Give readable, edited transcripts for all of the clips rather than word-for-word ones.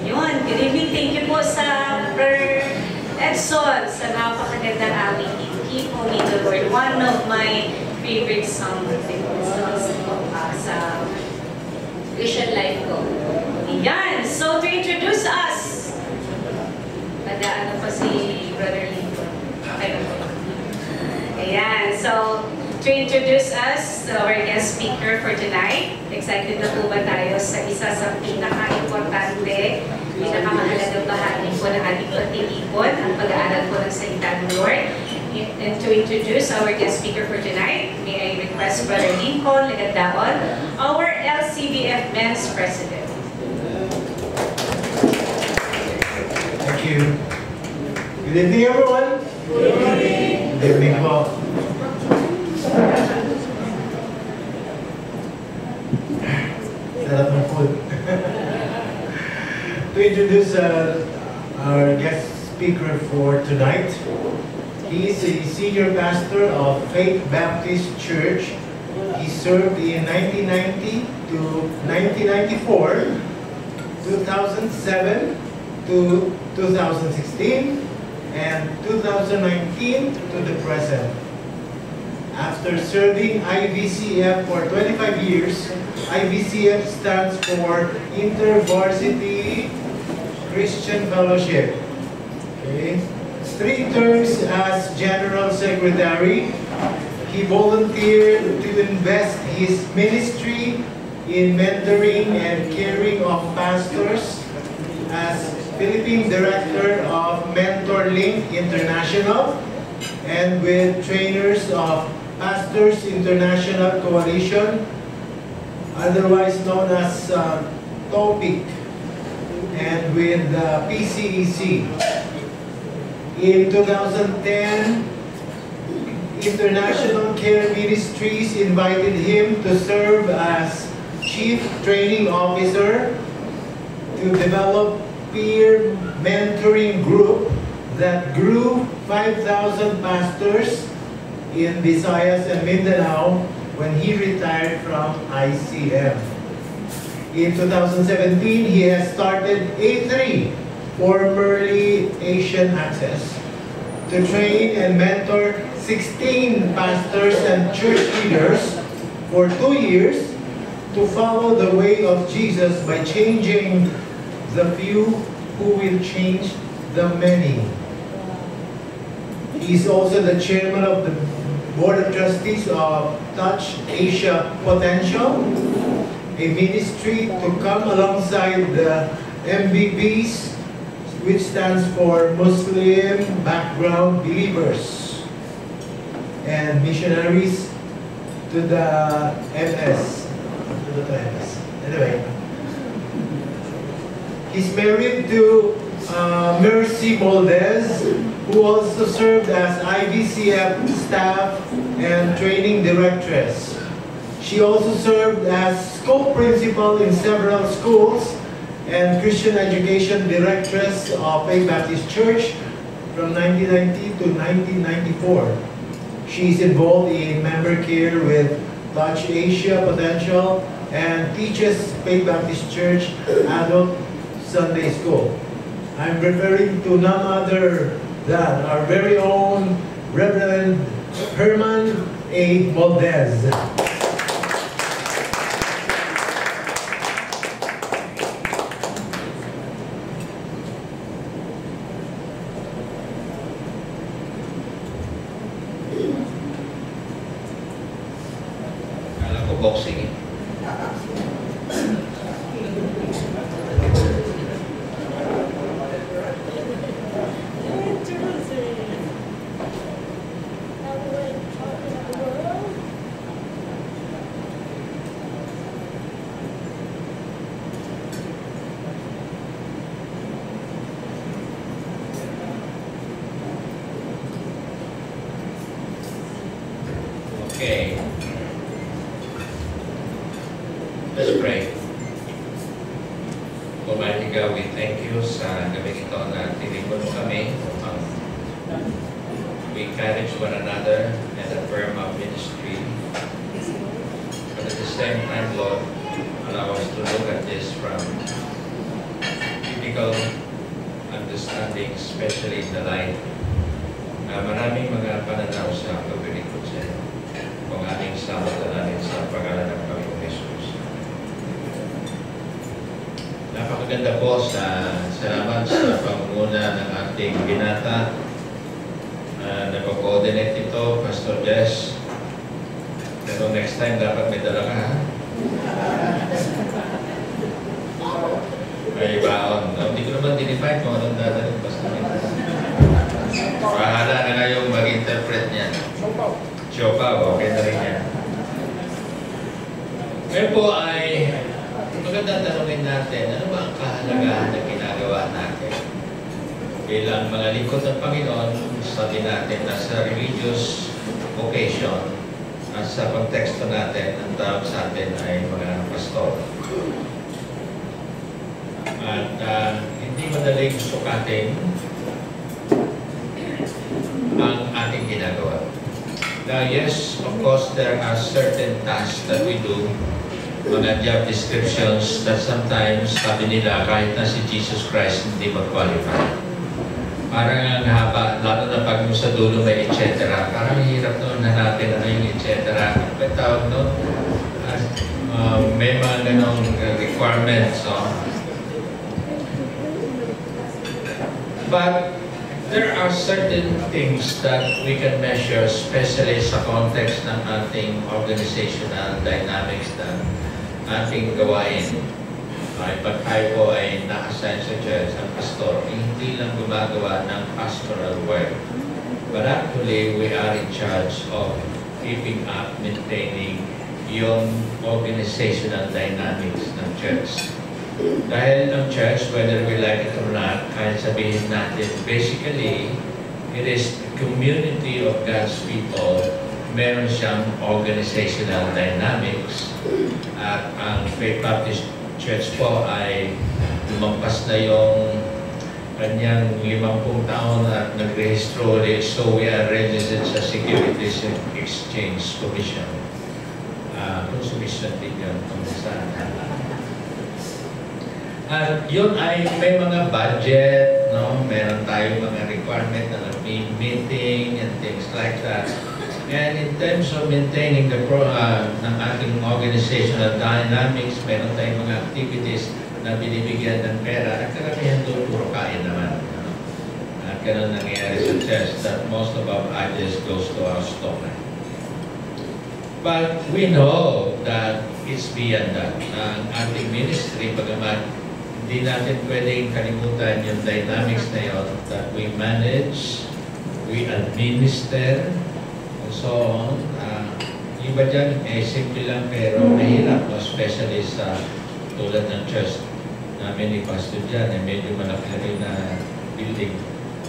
Yun. Good evening. Thank you po sa Brother Edson sa napakagandang awit. Keep Me the Lord. One of my favorite songs sa Christian life ko. Ayan. So, to introduce us, ano pa si Brother Lincoln. Okay. Ayan. So, to introduce us, our guest speaker for tonight. Excited na po ba tayo sa isa sa pinaka-importante, pinakamahalagang bahagi po ng ating pagtitipon, ang pag-aaral po ng salita ng Lord. And to introduce our guest speaker for tonight, may I request Brother Lincoln Legandaon, our LCBF Men's President. Thank you. Good evening, everyone. Good evening. Good evening po. Sarap ng food. To introduce our guest speaker for tonight, he is a senior pastor of Faith Baptist Church. He served in 1990 to 1994, 2007 to 2016, and 2019 to the present. After serving IVCF for 25 years, IVCF stands for InterVarsity Christian Fellowship. Okay. 3 terms as General Secretary. He volunteered to invest his ministry in mentoring and caring of pastors as Philippine Director of Mentor Link International and with trainers of Pastors International Coalition, otherwise known as TOPIC, and with PCEC. In 2010, International Care Ministries invited him to serve as Chief Training Officer to develop peer mentoring group that grew 5,000 pastors in Visayas and Mindanao when he retired from ICF. In 2017, he has started A3, formerly Asian Access, to train and mentor 16 pastors and church leaders for 2 years to follow the way of Jesus by changing the few who will change the many. He is also the chairman of the Board of Trustees of Touch Asia Potential, a ministry to come alongside the MBBs, which stands for Muslim Background Believers, and missionaries to the MS. Anyway, he's married to Mercy Moldez, who also served as IVCF staff and training directress. She also served as school principal in several schools and Christian education directress of Faith Baptist Church from 1990 to 1994. She is involved in member care with Touch Asia Potential and teaches Faith Baptist Church Adult Sunday School. I'm referring to none other than our very own Reverend Herman A. Moldez. Kala ko boxing eh. Okay. Let's pray. Almighty God, we thank you sa gabing ito na tinipon kami. We encourage one another and affirm our ministry for the same time, Lord, allow us to look at this from biblical understanding, especially in the light na maraming mga pananaw sa pagbilikod sa iyo. Kung ating salamat sa pangalan ng Panginoon Jesus. Napakaganda po sa salamat sa pangunguna ng ating binata. Nag-coordinate ito, Pastor Jess. Pero next time, dapat may dala ka, ha? May baon. Hindi ko naman dinify kung anong dadalhin, Pastor. Bahala na ngayong mag-interpret niya. Siopaw, okay na rin yan. Ngayon po ay magandang tanongin natin, ano ba ang kahalagahan na ginagawa natin? Bilang mga lingkod ng Panginoon, sabi natin na sa religious occasion at sa konteksto natin, ang tawag sa atin ay mga pastor. At hindi madaling sukatin ang ating ginagawa. Now, yes, of course, there are certain tasks that we do, mga job descriptions that sometimes, sabi nila, kahit na si Jesus Christ hindi mag-qualify. Parang ang haba, lalo na pag yung sa dulo may etc. Parang hirap noon hanapin ano yung etc. May tawag no? May mga ganong requirements. So. But there are certain things that we can measure, especially sa context ng ating organizational dynamics na ating gawain. Pag tayo po ay na-assign sa church ang pastor, hindi lang gumagawa ng pastoral work. But actually, we are in charge of keeping up, maintaining yung organizational dynamics ng church. Dahil ng church, whether we like it or not, kahit sabihin natin, basically, it is a community of God's people. Meron siyang organizational dynamics. At ang Faith Baptist Church po ay lumampas na yung kanyang 50 taon at nagrehistro ulit. So we are registered sa Securities and Exchange Commission. Commission din yun kung saan. At yun ay may mga budget, no? Meron tayong mga requirement na meeting and things like that. And in terms of maintaining the ng ating organizational dynamics, meron tayong mga activities na binibigyan ng pera at karamihan doon puro kain naman. At ganun nangyayari sa church that most of our ideas goes to our stomach. But we know that it's beyond that. Ang ating ministry, bagaman hindi natin pwedeng kalimutan yung dynamics na yun that we manage, we administer, so on. Iba dyan, simple lang pero mahirap, especially sa tulad ng church namin ni Pastor dyan, medyo malaki na building.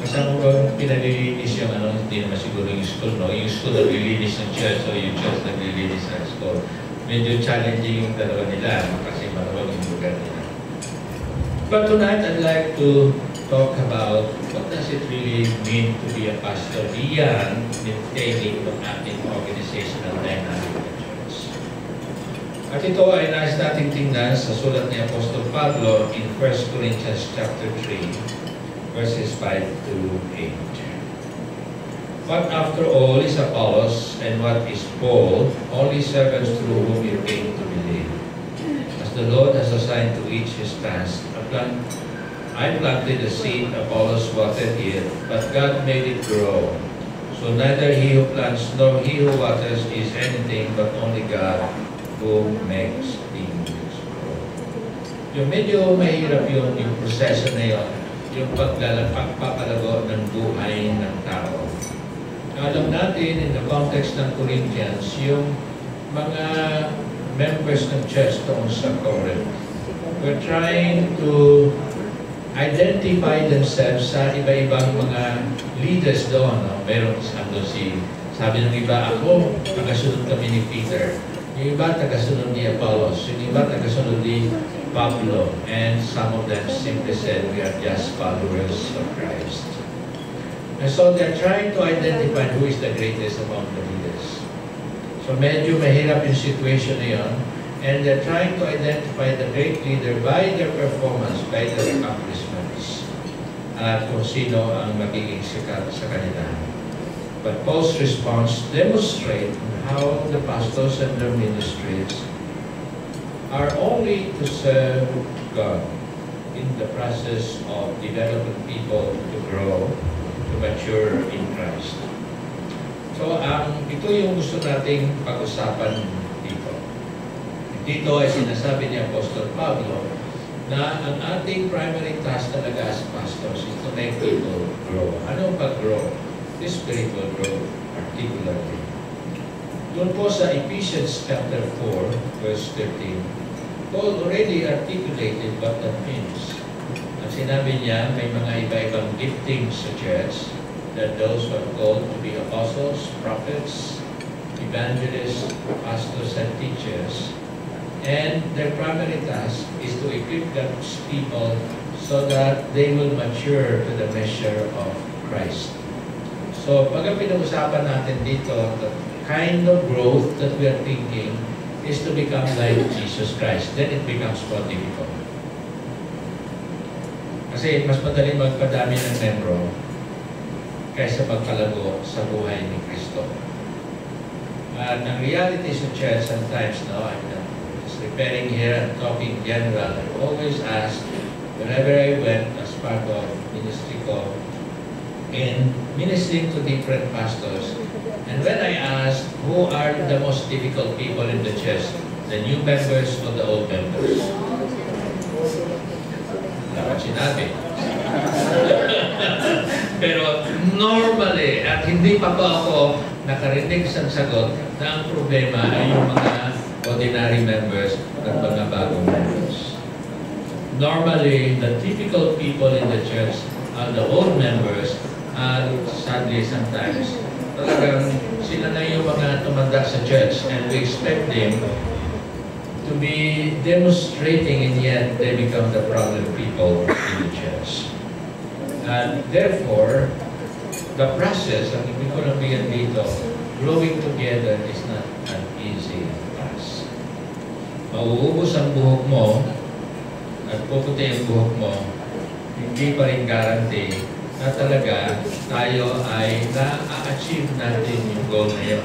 Kasama ko pinalilinis yung hindi naman siguro yung school, no? Yung school naglilinis ng church o yung church naglilinis ng school. Medyo challenging yung dalawa nila kasi marawag yung lugar nila. But tonight I'd like to talk about what does it really mean to be a pastor beyond maintaining the ating organizational dynamic of the church. At ito ay nais natin tingnan sa sulat ni Apostol Pablo in 1 Corinthians chapter 3, verses 5 to 8. What after all is Apollos and what is Paul, only servants through whom you came to believe. As the Lord has assigned to each his task, I planted the seed, Apollos watered it, but God made it grow. So neither he who plants nor he who waters is anything, but only God who makes things grow. Yung medyo mahirap yung proseso na yun, yung pagpapalago ng buhay ng tao. Alam natin, in the context ng Corinthians, yung mga members ng church doon sa Corinth, we're trying to identify themselves sa iba-ibang mga leaders doon. No? Meron sabi ng iba, ako, tagasunod kami ni Peter. Yung iba, tagasunod ni Apollos. Yung iba, tagasunod ni Pablo. And some of them simply said, we are just followers of Christ. And so they're trying to identify who is the greatest among the leaders. So medyo mahirap yung situation na yun. And they're trying to identify the great leader by their performance, by their accomplishments, at kung sino ang magiging sikat sa kanila. But Paul's response demonstrates how the pastors and their ministries are only to serve God in the process of developing people to grow, to mature in Christ. So, ito yung gusto nating pag-usapan dito. Dito ay sinasabi ni Apostol Pablo na ang ating primary task talaga as pastors is to make people grow. Anong pag-grow? The spiritual growth, particularly. Doon po sa Ephesians chapter 4, verse 13, Paul already articulated what that means. Ang sinabi niya, may mga iba-ibang giftings sa church, that those who are called to be apostles, prophets, evangelists, pastors, and teachers. And their primary task is to equip God's people so that they will mature to the measure of Christ. So, pag pinag-usapan natin dito, the kind of growth that we are thinking is to become like Jesus Christ. Then it becomes more difficult. Kasi mas madaling magpadami ng membro kaysa pagkalago sa buhay ni Kristo. At ang reality sa church sometimes, no, I'm just preparing here and talking general, I always ask, wherever I went as part of ministry ko, in ministering to different pastors, and when I asked who are the most difficult people in the church, the new members or the old members? Wala akong sinabi. Pero normally, at hindi pa po ako nakarinig sa sagot na ang problema ay yung mga ordinary members at mga bagong members. Normally, the typical people in the church are the old members. Sadly, sometimes, talagang sila na yung mga tumanda sa church and we expect them to be demonstrating and yet they become the problem people in the church. And therefore, the process, ang ibig ko lang bigyan dito, growing together is not an easy task. Mauubos ang buhok mo at puputi ang buhok mo, hindi pa rin guarantee na talaga tayo ay na-achieve natin yung goal na yun.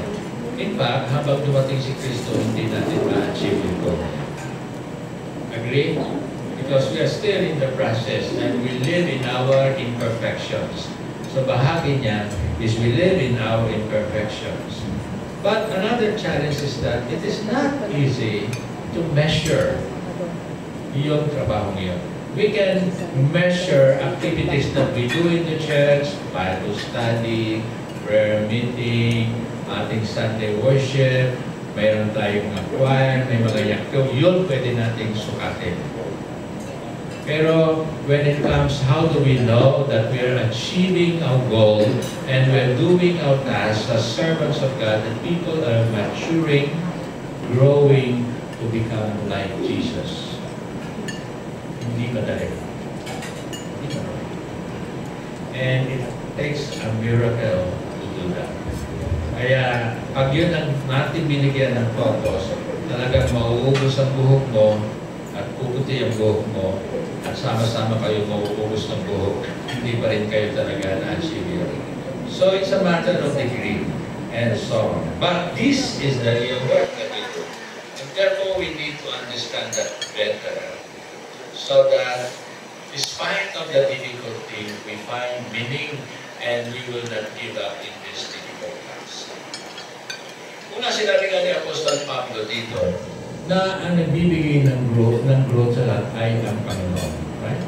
In fact, habang dumating si Kristo, hindi natin ma-achieve yung goal na yun. Agree? Because we are still in the process and we live in our imperfections. So bahagi niya is we live in our imperfections. But another challenge is that it is not easy to measure yung trabaho ngayon. We can measure activities that we do in the church, Bible study, prayer meeting, ating Sunday worship, mayroon tayong mga choir, may mga yakto, yun pwede nating sukatin. Pero when it comes, how do we know that we are achieving our goal and we are doing our tasks as servants of God, that people are maturing, growing to become like Jesus? Hindi madali. And it takes a miracle to do that. Kaya, pag yun ang natin binigyan ng focus, talagang mauubos ang buhok mo at puputi ang buhok mo at sama-sama kayo mauubos ng buhok, hindi pa rin kayo talaga na-achieve yun. So, it's a matter of degree and so on. But this is the real work that we do. And therefore, we need to understand that better. So that despite of the difficulty, we find meaning and we will not give up in this difficult task. Una sinabi nga ni Apostol Pablo dito na ang nagbibigay ng growth sa lahat ay ang Panginoon. Right?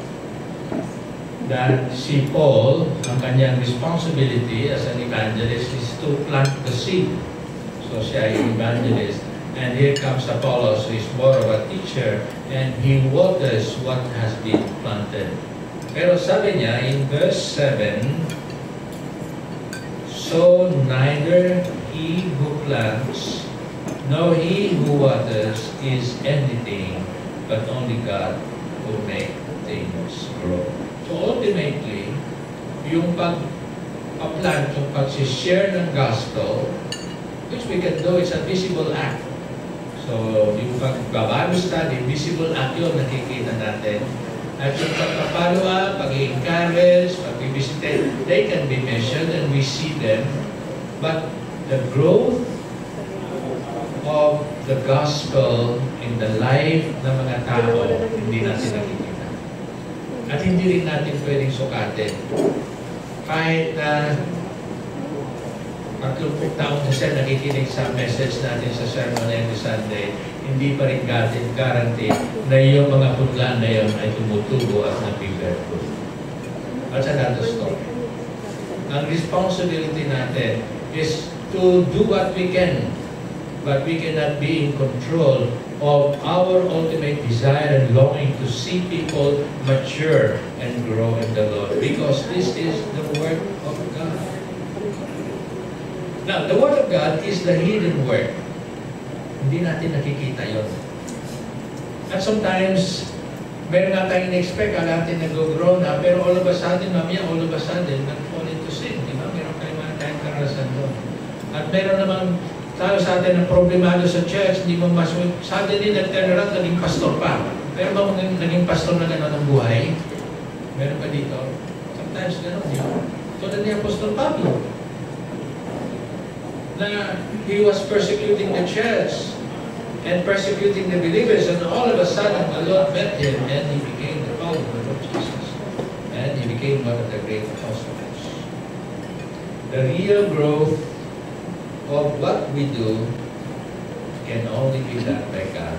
That si Paul, ang kanyang responsibility as an evangelist is to plant the seed. So siya ay evangelist. And here comes Apollos, who is more of a teacher, and he waters what has been planted. Pero sabi niya in verse 7, so neither he who plants nor he who waters is anything, but only God who makes things grow. So ultimately, yung pag-plant, yung pag-share ng gospel, which we can do, is a visible act. So So, yung pag-Bible study, visible act yun, nakikita natin. At yung pagpapalo up, pag-encourage, pag-visitate, they can be measured and we see them. But the growth of the gospel in the life ng mga tao, hindi natin nakikita. At hindi rin natin pwedeng sukatin. Kahit na 30 taon na siya nakikinig sa message natin sa sermon every Sunday, hindi pa rin guarantee na yung mga punla na yun ay tumutubo at nag-bear fruit. That's another story. Ang responsibility natin is to do what we can, but we cannot be in control of our ultimate desire and longing to see people mature and grow in the Lord, because this is the work of God. Now, the Word of God is the hidden work. Hindi natin nakikita yun. At sometimes, meron nga tayong in-expect, natin nag-grow na, pero all of a sudden, mamaya, all of a sudden, nag-fall into sin. Di ba? Meron tayong karanasan doon. At meron namang tayo sa atin ng problemado sa church, hindi mo suddenly nag-turn around, naging pastor pa. Pero ba naging pastor na gano'n ang buhay? Meron pa dito? Sometimes gano'n, di ba? Tulad ni Apostol Pablo, na he was persecuting the church and persecuting the believers, and all of a sudden the Lord met him and he became the follower of Jesus. And he became one of the great apostles. The real growth of what we do can only be done by God.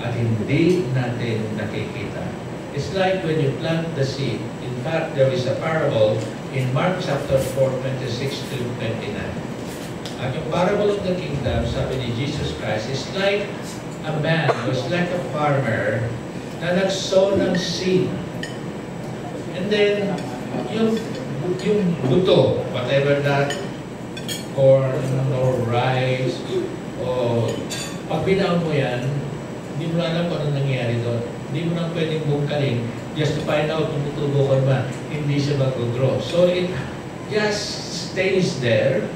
At hindi natin nakikita. It's like when you plant the seed. In fact, there is a parable in Mark chapter 4, 26 to 29. At yung parable of the kingdom, sabi ni Jesus Christ, is like a man, was like a farmer na nagsow ng seed. And then, yung buto, whatever that, corn or rice, o pag binaon mo yan, hindi mo alam kung anong nangyayari doon. Hindi mo lang pwedeng bungkalin just to find out kung tutubo ka ba. Hindi siya mag-grow. So it just stays there,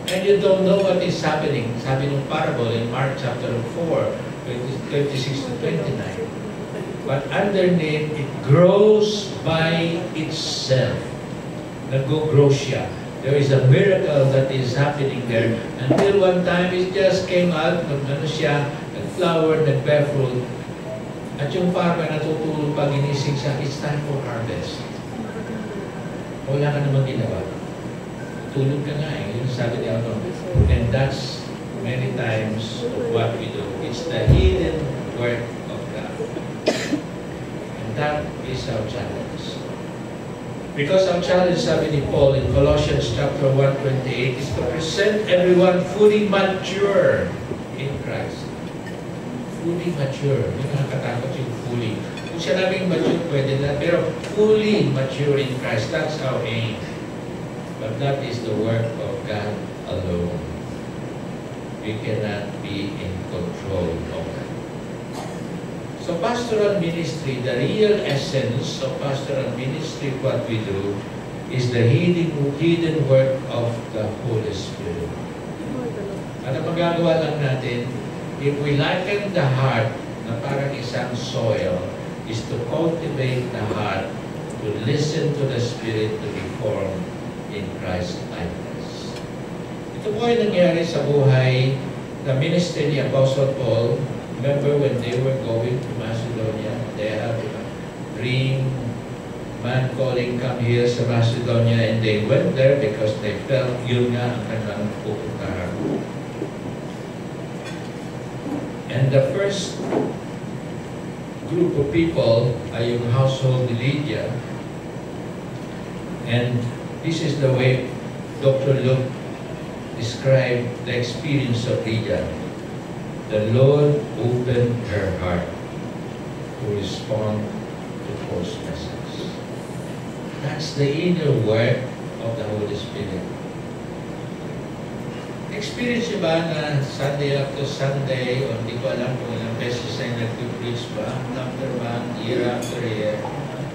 and you don't know what is happening. Sabi ng parable in Mark chapter 4, 36 to 29. But underneath, it grows by itself. Nag-grow siya. There is a miracle that is happening there. Until one time, it just came out, nag-flower, nag-bear fruit. At yung farmer natutulog pag ginising siya, it's time for harvest. Wala ka naman ginawa. Tulog ka nga eh. Yung sabi niya ako. And that's many times what we do. It's the hidden work of God. And that is our challenge. Because our challenge, sabi ni Paul in Colossians chapter 1:28, is to present everyone fully mature in Christ. Fully mature. Yung nakakatakot yung fully. Kung siya nabing mature, pwede na. Pero fully mature in Christ. That's our aim. But that is the work of God alone. We cannot be in control of that. So pastoral ministry, the real essence of pastoral ministry, what we do, is the hidden work of the Holy Spirit. At ang magagawa lang natin, if we liken the heart na parang isang soil, is to cultivate the heart, to listen to the Spirit, to be formed in Christ's likeness. Ito po ay nangyari sa buhay na ministry ni Apostle Paul. Remember when they were going to Macedonia, they had a dream, man calling, come here sa Macedonia, and they went there because they felt yun nga ang kanilang pupuntahan. And the first group of people ay yung household ni Lydia. And this is the way Dr. Luke described the experience of Lydia. The Lord opened her heart to respond to Paul's message. That's the inner work of the Holy Spirit. Experience niyo ba na Sunday after Sunday, o hindi ko alam kung ilang beses ay nag-preach ba, after month, year after year.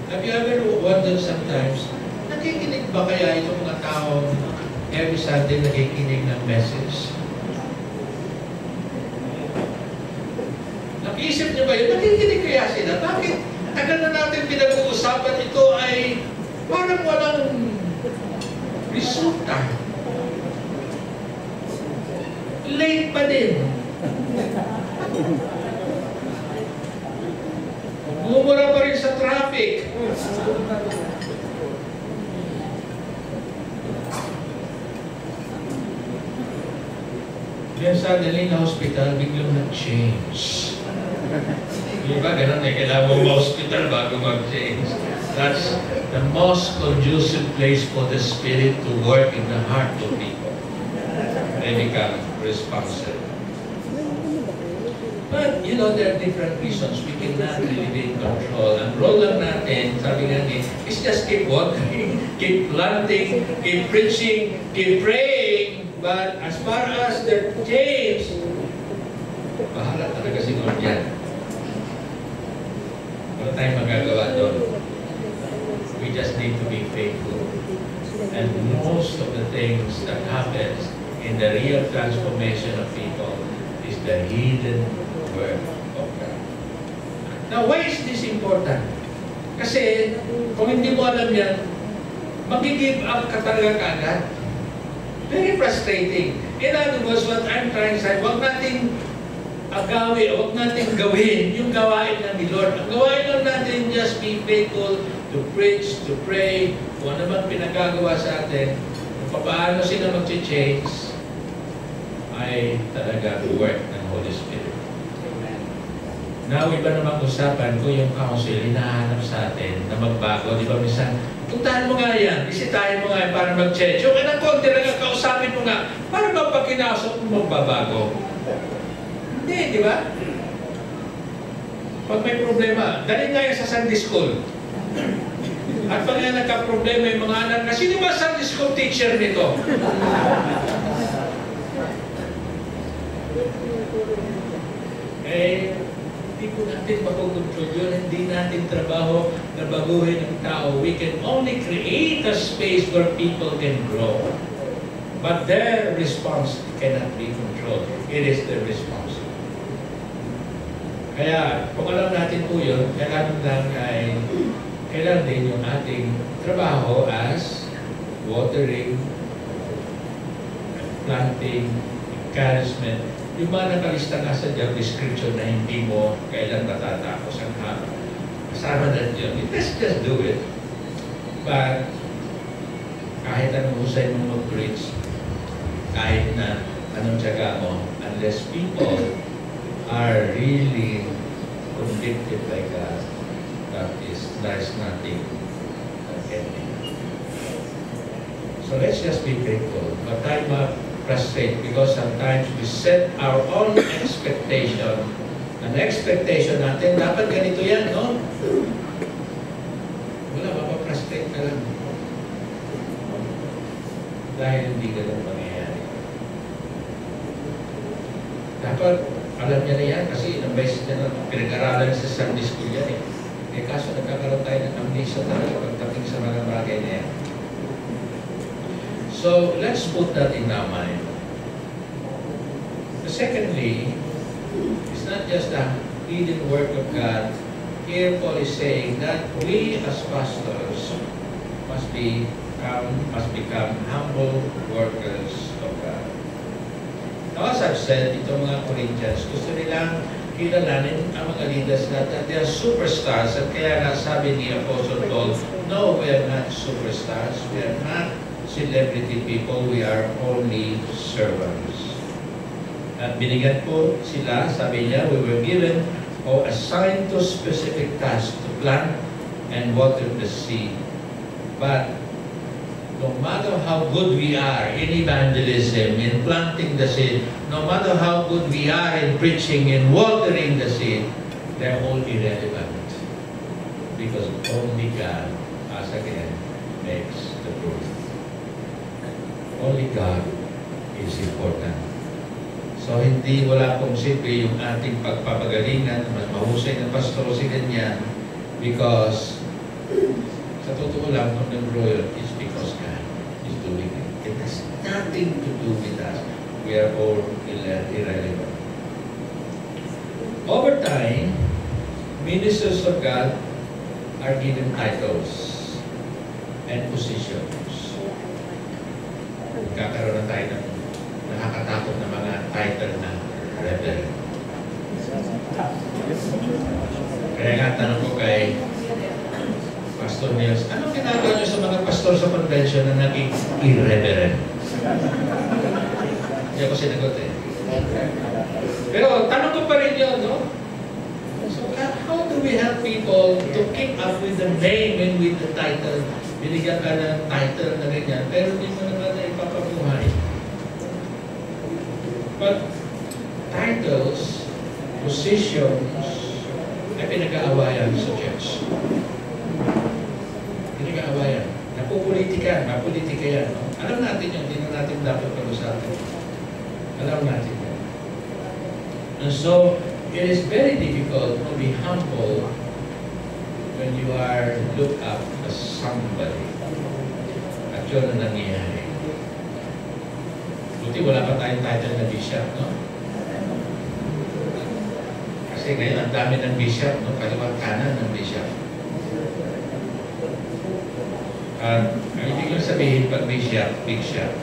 Have you ever wondered sometimes, nakikinig ba kaya itong mga tao every Sunday nakikinig ng message? Isip niyo ba yun? Nakikinig kaya sila? Bakit? Tagal na natin pinag-uusapan ito ay parang walang resulta. Late pa din. Mumura pa rin sa traffic. Then suddenly, na hospital, biglang nag-change. Di ba? Ganun eh, kailangan mo ma-hospital bago mag-change. That's the most conducive place for the Spirit to work in the heart of people. They become responsive. But, you know, there are different reasons. We cannot really be in control. Ang role lang natin, sabi nga niya, is just keep walking, keep planting, keep preaching, keep praying. But as far as the change, bahala talaga si Lord yan. Wala tayong magagawa doon. We just need to be faithful. And most of the things that happens in the real transformation of people is the hidden work of God. Now, why is this important? Kasi, kung hindi mo alam yan, mag-give up ka talaga kaagad. Very frustrating. In other words, what I'm trying to say, huwag natin agawin, huwag natin gawin yung gawain ng Lord. Ang gawain lang natin, just be faithful to preach, to pray, kung ano bang pinagagawa sa atin, kung paano sila mag-change, ay talaga work ng Holy Spirit. Now, iba namang usapan ko yung council, hinahanap sa atin na magbago. Di ba, minsan, puntahan mo nga yan, bisitahin mo nga yan para mag-change. Yung anong konti lang, kausapin mo nga, para ba pag kinasok mo magbabago? Hindi, di ba? Pag may problema, dali nga yan sa Sunday School. At pag nga nagka-problema yung mga anak na, sino ba Sunday School teacher nito? Hindi po natin makukontrol yun. Hindi natin trabaho na baguhin ang tao. We can only create a space where people can grow. But their response cannot be controlled. It is their response. Kaya, kung alam natin po yun, kailangan din yung ating trabaho as watering, planting, encouragement. Yung mga nakalista nga sa job description na hindi mo kailan matatapos ang haba. Kasama na dyan. Let's just do it. But, kahit anong husay mo mag-preach, kahit na anong tiyaga mo, unless people are really convicted by God, there's nothing that can be. So let's just be faithful. But tayo frustrate because sometimes we set our own expectation. Ang expectation natin, dapat ganito yan, no? Wala, mapaprustrate ka lang. Dahil hindi ganun mangyayari. Dapat, alam niya na yan kasi ilang beses niya na pinag-aralan sa Sunday School yan eh. Eh kaso nagkakaroon tayo ng amnesia talaga pagdating sa mga bagay na yan. So, let's put that in our mind. Secondly, it's not just the hidden work of God. Here Paul is saying that we as pastors must become humble workers of God. Now, as I've said, itong mga Corinthians, gusto nilang kilalanin ang mga leaders natin. They are superstars. At kaya nga sabi ni Apostle Paul, no, we are not superstars. We are not celebrity people, we are only servants. At binigyan po sila, sabi niya, we were given or assigned to specific tasks to plant and water the seed. But no matter how good we are in evangelism, in planting the seed, no matter how good we are in preaching, in watering the seed, they're all irrelevant. Because only God, as again, makes the growth. Only God is important. So, wala pong simple yung ating pagpapagalingan, mas mahusay na pastor si ganyan, because sa totoo lang, kung nag-grow yun, it's because God is doing it. It has nothing to do with us. We are all irrelevant. Over time, ministers of God are given titles and positions. Kakaroon na tayo ng nakakatakot na mga title na reverend. Kaya nga tanong ko kay Pastor Niels, anong ginagawa niyo sa mga pastor sa convention na naging irreverent? Hindi ako sinagot eh. Pero tanong ko pa rin yun, no? So how do we help people to keep up with the name and with the title? Binigyan ka ng title na ganyan, pero hindi mo naman na ipapabuhay. But titles, positions, ay pinag-aawayan sa church. Pinag-aawayan. Napupolitika, mapolitika yan. No? Alam natin yun, hindi na natin dapat pag-usapan. Alam natin yun. And so, it is very difficult to be humble when you are looked up as somebody. At yun ang nangyayari. Buti wala pa tayong title na bishop, no? Kasi ngayon ang dami ng bishop, no? Kaliwat kanan ng bishop. Ang ibig lang sabihin pag bishop, big shop.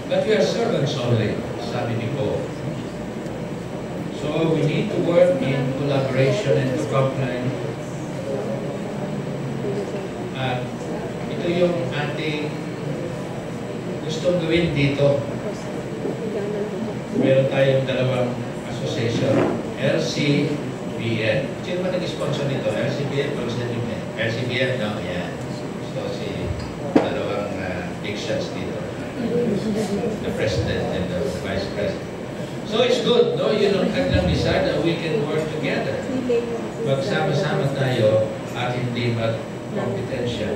But we are servants only, sabi ni Paul. So we need to work in collaboration and to comply. At ito yung ating gustong gawin dito. Meron tayong dalawang association, LCBN. Sino ba nag-sponsor nito? LCBN o LCBN? No, yan. So si dalawang big shots dito. The president and the vice president. So it's good, no? Yun ang kanilang decide that we can work together. Magsama-sama tayo at hindi mag-competensya.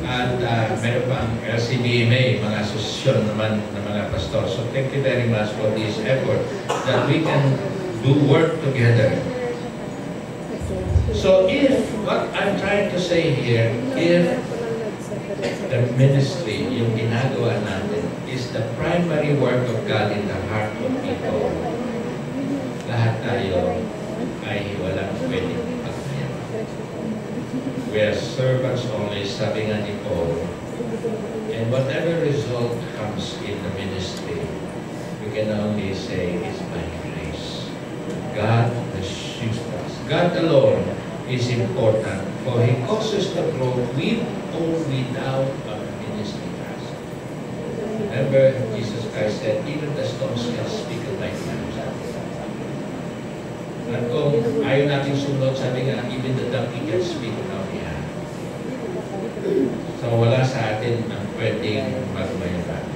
At meron pang LCBMA, mga asosasyon naman ng mga pastor. So thank you very much for this effort that we can do work together. So if, what I'm trying to say here, if the ministry, yung ginagawa natin, is the primary work of God in the heart of people, lahat tayo ay walang pwedeng pagkaya. We are servants only, sabi nga ni Paul, and whatever result comes in the ministry, we can only say it's by grace. God has used us. God alone is important, for He causes the growth with or without our ministry task. Remember, Jesus Christ said, even the stones can speak of my tongues. At kung ayaw natin sunod, sabi nga, even the donkey can speak of our behalf. So wala sa atin ang pwedeng magmayabang.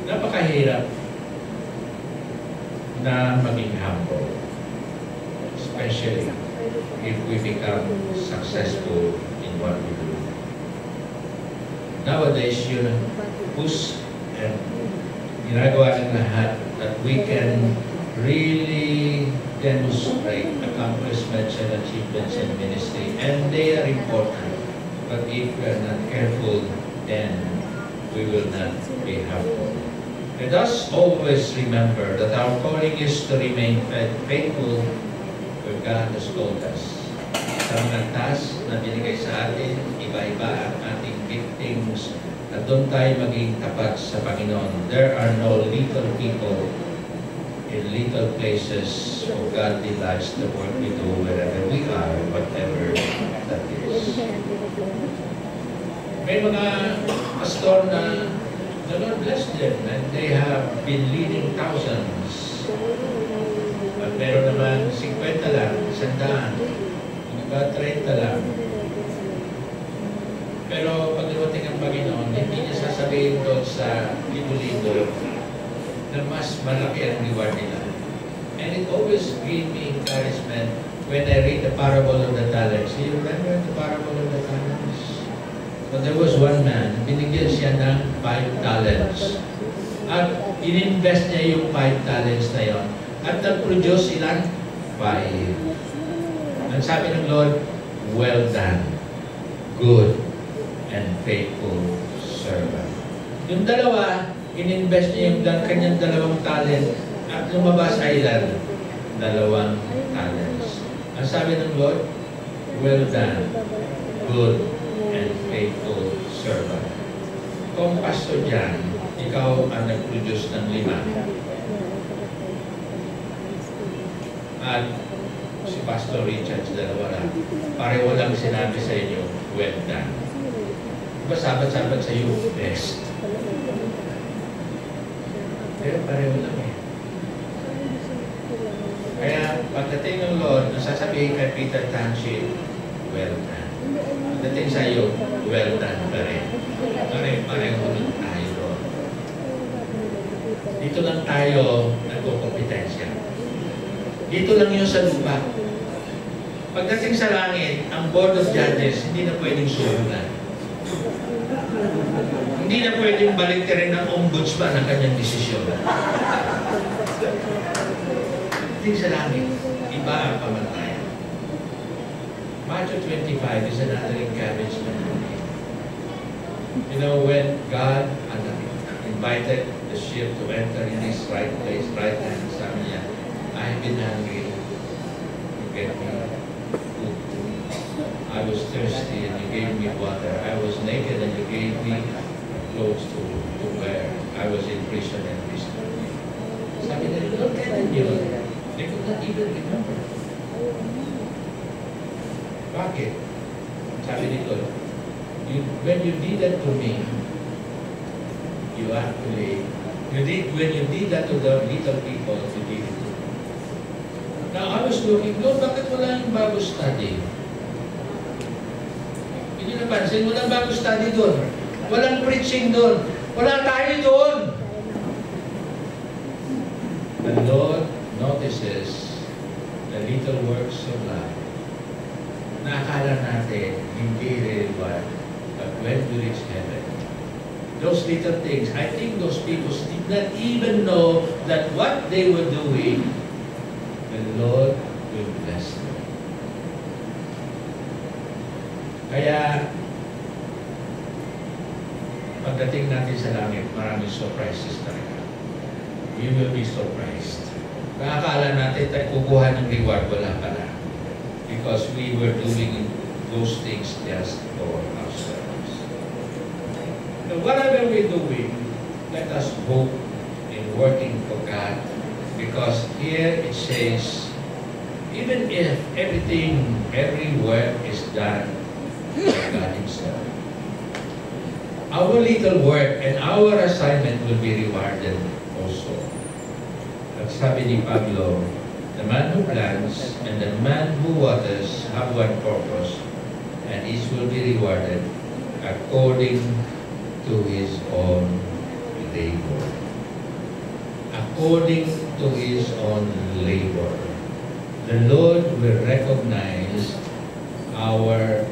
Napakahirap na maging humble, especially if we become successful in what we do. Nowadays, yun ang push and ginagawa ng lahat that we can really demonstrate accomplishments and achievements in ministry, and they are important. But if we are not careful, then we will not be humble. Let us always remember that our calling is to remain faithful where God has called us. Sa mga task na binigay sa atin, iba-iba ang ating giftings, at doon tayo maging tapat sa Panginoon. There are no little people in little places, so God delights the work we do wherever we are, whatever that is. May mga pastor na the Lord bless them and they have been leading thousands. At meron naman 50 lang, 100, iba 30 lang. Pero pag dumating ang Panginoon, hindi niya sasabihin doon sa libo-libo na mas malaki ang reward nila. And it always gave me encouragement when I read the parable of the talents. Do you remember the parable of the talents? So there was one man, binigyan siya ng 5 talents. At ininvest niya yung 5 talents na yon. At nag-produce ilan? 5. Ang sabi ng Lord, well done, good and faithful servant. Yung dalawa, ininvest niya yung kanyang 2 talent At lumabas ay ilan? 2 talents. Ang sabi ng Lord, well done, good and faithful servant. Kung pastor dyan, ikaw ang nag-produce ng 5. At si Pastor Richard, 2 lang. Pareho lang sinabi sa inyo, well done. Diba sabat-sabat sa iyo, best. Pero pareho lang eh. Kaya pagdating ng Lord, nasasabihin kay Peter Tanshi, well done. Pagdating sa iyo, well done pa rin. Pareho lang tayo. Dito lang tayo nagkukompetensya. Dito lang yun sa lupa. Pagdating sa langit, ang Board of Judges, hindi na pwedeng suhulan. Hindi na pwedeng baliktarin ng ombudsman ang kanyang desisyon. Pagdating sa langit, iba ang pamantayan. Matthew 25 is another encouragement. You know, when God invited the ship to enter in His right place, right hand, sabi niya, I have been hungry, you gave me food. I was thirsty and you gave me water. I was naked and you gave me clothes to wear. I was in prison and restored me. Sabi nila, look at them yun. They could not even remember. Bakit? Sabi nito, when you did that to me, you actually, when you did that to the little people, you did it to me. Now, I was looking, Lord, bakit wala yung bago study? Hindi napansin, walang bago study doon. Walang preaching doon. Wala tayo doon. The Lord notices the little works of love. Nakakala natin, hindi reward. But when we reach heaven, those little things, I think those people did not even know that what they were doing, the Lord will bless them. Kaya, pagdating natin sa langit, maraming surprises talaga. We will be surprised. Nakakala natin tayo kukuha ng reward, wala pala. Because we were doing those things just for ourselves. So whatever we're doing, let us hope in working for God. Because here it says, even if everything, every work is done by God Himself, our little work and our assignment will be rewarded also. At sabi ni Pablo, the man who plants and the man who waters have one purpose, and each will be rewarded according to his own labor. According to his own labor. The Lord will recognize our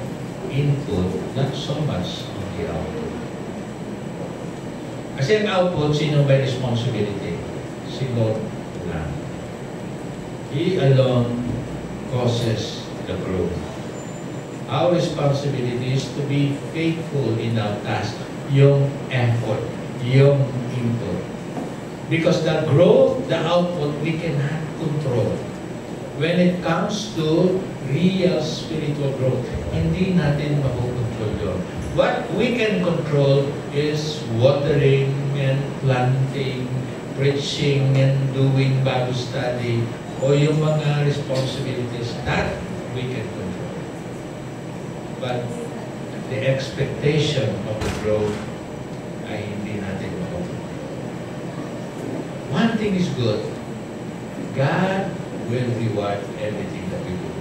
input, not so much on the output. Kasi ang output, sino may responsibility? Si Lord lang. He alone causes the growth. Our responsibility is to be faithful in our task, yung effort, yung input. Because the growth, the output, we cannot control. When it comes to real spiritual growth, hindi natin makukontrol yun. What we can control is watering and planting, preaching and doing Bible study, o yung mga responsibilities that we can control. But the expectation of the growth ay hindi natin makukontrol. One thing is good. God will reward everything that we do.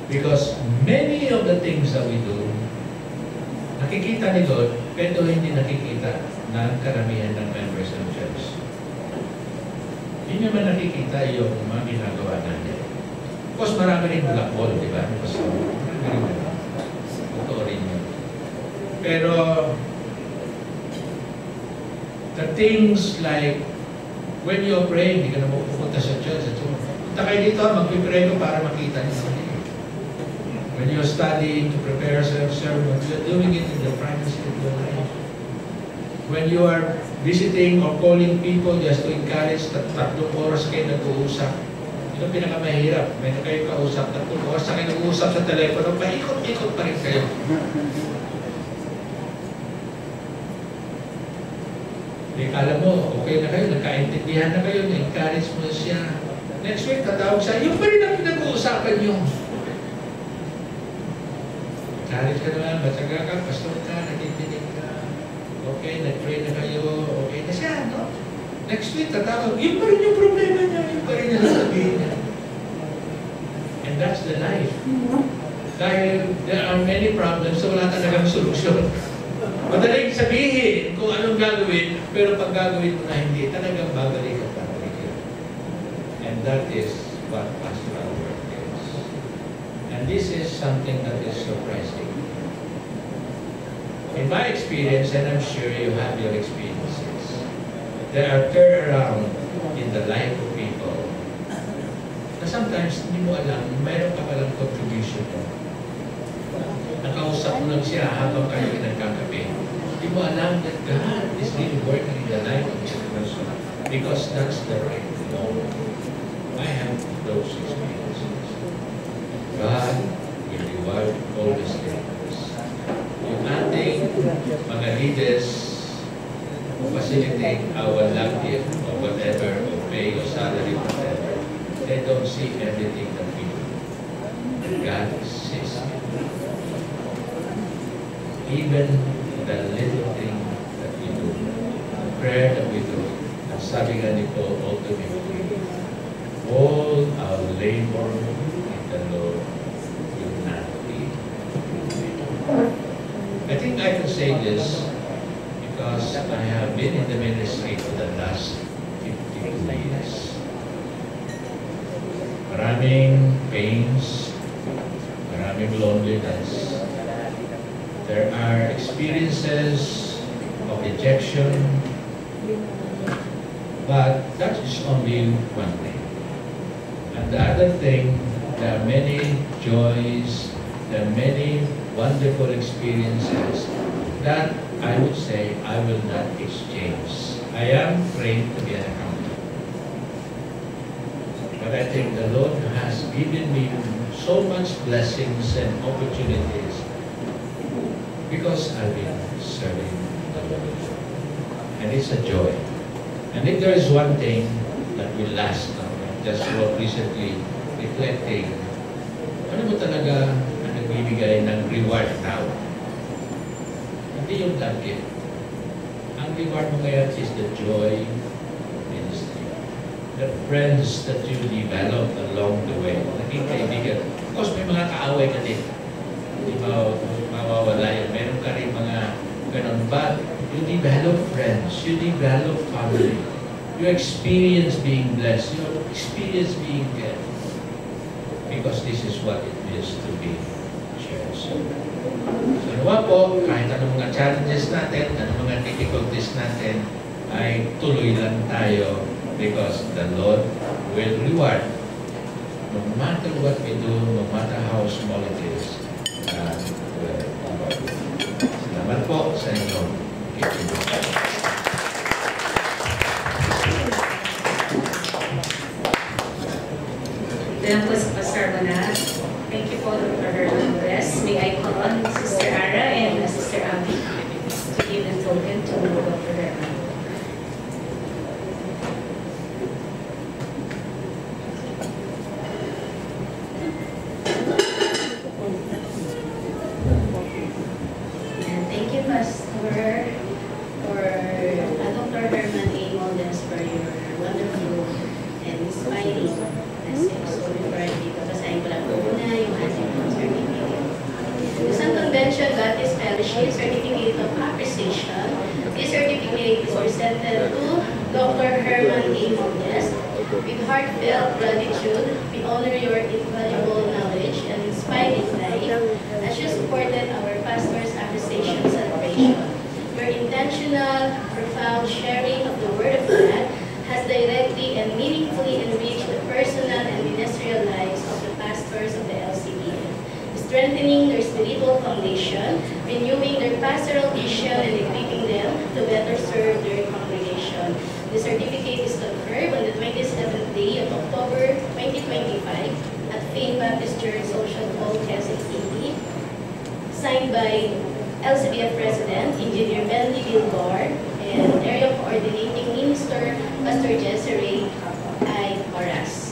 Because many of the things that we do, nakikita ni Lord, pero hindi nakikita ng karamihan ng members ng church. Hindi naman nakikita yung mga ginagawa natin. Of course, marami rin blackball, di ba? So, marami rin. Totoo rin yun. Pero, the things like, when you're praying, hindi ka na pupunta sa church. Punta kayo dito, magpipray ko para makita niyo. When you're studying to prepare yourself sermon, you're doing it in the privacy of your life. When you are visiting or calling people just to encourage, tatlong oras kayo nag-uusap. Yun ang pinakamahirap. May na kayo kausap, tatlong oras na kayo nag-uusap sa telepono, paikot-ikot pa rin kayo. Di kala mo, okay na kayo, nagkaintindihan na kayo, na-encourage mo siya. Next week, tatawag siya, yung pa rin ang pinag-uusapan nyo. Encourage ka naman, basaga ka, pastor ka, nakikinig ka. Okay, nag-pray na kayo, okay na siya, no? Next week, tatawag, yung pa rin yung problema niya, yung pa rin yung sasabihin niya. And that's the life. Dahil there are many problems, so wala talagang solusyon. Madaling sabihin kung anong gagawin, pero pag gagawin mo na hindi, talagang babalik at babalik yun. And that is what pastoral work is. And this is something that is surprising. In my experience, and I'm sure you have your experiences, there are turnaround in the life of people na sometimes hindi mo alam, mayroon ka palang contribution mo. Nakausap mo lang siya habang kayo nagkakape. Hindi mo alam that God is really working in the life of this person because that's the right moment. I have those experiences. God will reward all these things. Yung ating mga leaders facilitate our love gift or whatever, or pay or salary, whatever, they don't see everything that we do. God sees it. Even the little thing that we do, the prayer that we do, ang sabi nga ni Paul ultimately, all our labor in the Lord will not be vain. I think I can say this because I have been in the ministry for the last 52 years. Maraming pains, maraming loneliness. There are experiences of rejection, but that is only one thing. And the other thing, there are many joys, there are many wonderful experiences that I would say I will not exchange. I am trained to be an accountant. But I think the Lord has given me so much blessings and opportunities because I've been serving the Lord. And it's a joy. And if there is one thing that will last now, just recently reflecting, ano mo talaga ang nagbibigay ng reward now? Hindi yung target. Ang reward mo ngayon is the joy ministry. The friends that you develop along the way. Naging kaibigan. Of course, may mga kaaway ka din. Hindi mawawala yun. Meron ka rin mga ganun. But you develop friends. You develop family. You experience being blessed. You experience being good. Because this is what it means to be church. So, nawa po, kahit anong mga challenges natin, anong mga difficulties natin, ay tuloy lang tayo because the Lord will reward. No matter what we do, no matter how small it is, God will reward. Salamat po sa inyo. Then po sa Pastor Manas. Thank you po, Dr. Herman Bless. May I call on Sister Ara and Sister Abby to give the token to Dr. Herman. And thank you, Pastor, for Dr. Herman A. Moldes for your wonderful and inspiring message. So before I dito, basahin ko lang po muna yung ating certificate. The San Convention Baptist Fellowship Certificate of Appreciation. This certificate is presented to Dr. Herman A. Moldes. With heartfelt gratitude, we honor your invaluable knowledge and inspiring life as you supported our Pastor's Appreciation Celebration. Your intentional, profound sharing of the Word of God has directly and meaningfully enriched the personal and ministerial lives of the pastors of the LCBF, strengthening their spiritual foundation, renewing their pastoral vision, and equipping them to better serve their congregation. The certificate is confirmed on the 27th day of October 2025 at Faith Baptist Church, Social Hall, Quezon City. Signed by LCBF President, Engineer Bentley Bilbar, and Area Coordinating Minister, Pastor Jessere I. Horas.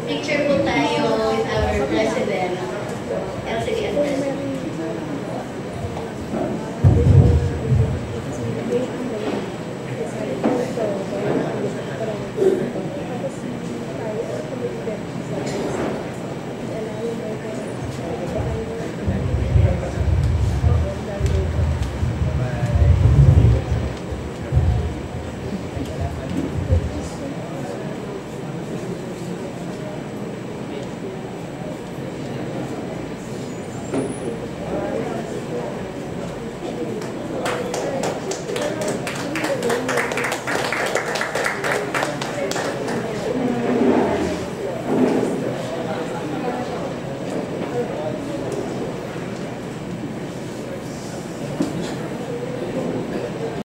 Picture po